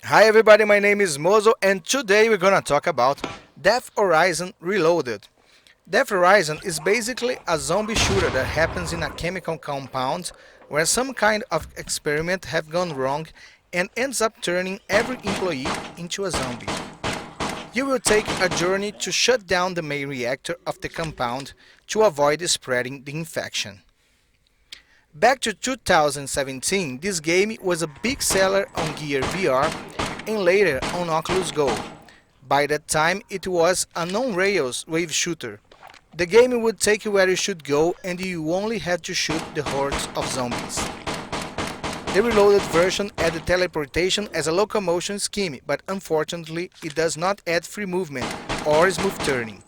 Hi everybody, my name is Moso and today we're gonna talk about Death Horizon Reloaded. Death Horizon is basically a zombie shooter that happens in a chemical compound where some kind of experiment have gone wrong and ends up turning every employee into a zombie. You will take a journey to shut down the main reactor of the compound to avoid spreading the infection. Back to 2017, this game was a big seller on Gear VR and later on Oculus Go. By that time, it was a non-rails wave shooter. The game would take you where you should go and you only had to shoot the hordes of zombies. The reloaded version added teleportation as a locomotion scheme, but unfortunately it does not add free movement or smooth turning.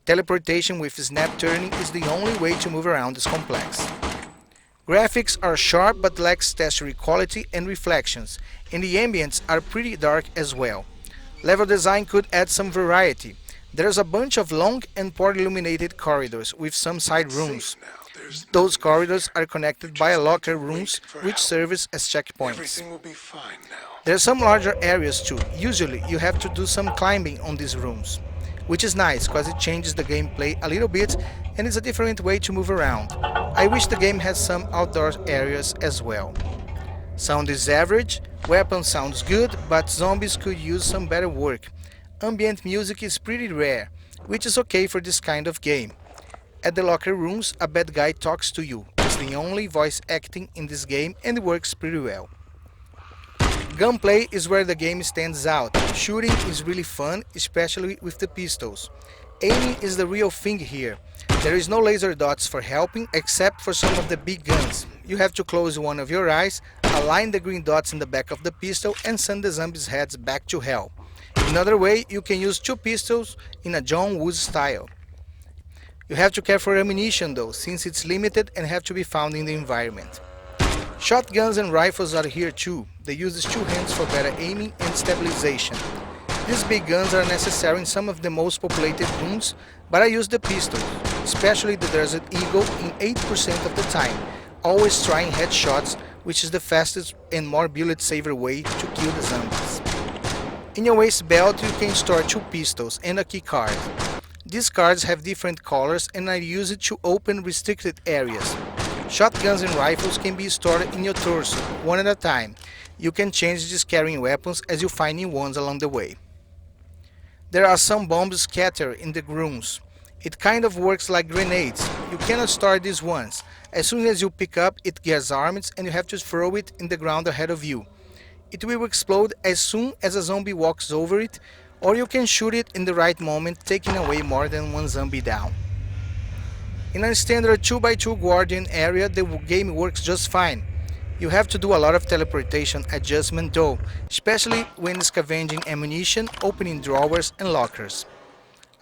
Teleportation with snap turning is the only way to move around this complex. Graphics are sharp but lacks texture quality and reflections, and the ambients are pretty dark as well. Level design could add some variety. There's a bunch of long and poorly illuminated corridors with some side rooms. Those corridors are connected by locker rooms which serve as checkpoints. There are some larger areas too. Usually you have to do some climbing on these rooms, which is nice because it changes the gameplay a little bit and is a different way to move around. I wish the game has some outdoor areas as well. Sound is average, weapon sounds good, but zombies could use some better work. Ambient music is pretty rare, which is okay for this kind of game. At the locker rooms, a bad guy talks to you. It's the only voice acting in this game and it works pretty well. Gunplay is where the game stands out. Shooting is really fun, especially with the pistols. Aiming is the real thing here. There is no laser dots for helping except for some of the big guns. You have to close one of your eyes, align the green dots in the back of the pistol and send the zombies' heads back to hell. Another way, you can use two pistols in a John Woo style. You have to care for ammunition though, since it's limited and have to be found in the environment. Shotguns and rifles are here too. They use two hands for better aiming and stabilization. These big guns are necessary in some of the most populated rooms, but I use the pistol, especially the Desert Eagle in 8% of the time, always trying headshots, which is the fastest and more bullet-saver way to kill the zombies. In your waist belt you can store two pistols and a key card. These cards have different colors and I use it to open restricted areas. Shotguns and rifles can be stored in your torso, one at a time. You can change these carrying weapons as you find new ones along the way. There are some bombs scattered in the rooms. It kind of works like grenades. You cannot store these ones. As soon as you pick up, it gets armed and you have to throw it in the ground ahead of you. It will explode as soon as a zombie walks over it, or you can shoot it in the right moment, taking away more than one zombie down. In a standard 2x2 guardian area, the game works just fine. You have to do a lot of teleportation adjustment though, especially when scavenging ammunition, opening drawers and lockers.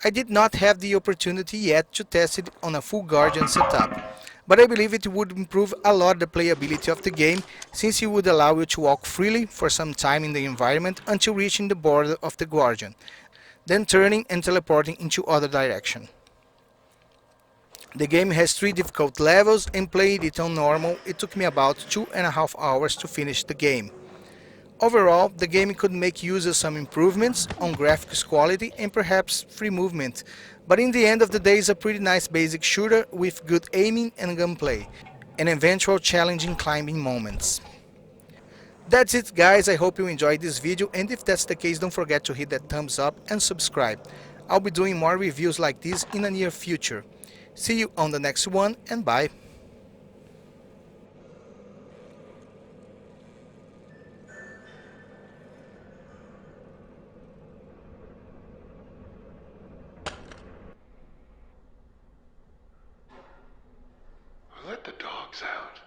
I did not have the opportunity yet to test it on a full guardian setup, but I believe it would improve a lot the playability of the game since it would allow you to walk freely for some time in the environment until reaching the border of the guardian, then turning and teleporting into other direction. The game has 3 difficult levels and played it on normal. It took me about 2.5 hours to finish the game. Overall, the game could make use of some improvements on graphics quality and perhaps free movement, but in the end of the day it's a pretty nice basic shooter with good aiming and gunplay, and eventual challenging climbing moments. That's it guys, I hope you enjoyed this video and if that's the case don't forget to hit that thumbs up and subscribe. I'll be doing more reviews like this in the near future. See you on the next one and bye. Let the dogs out.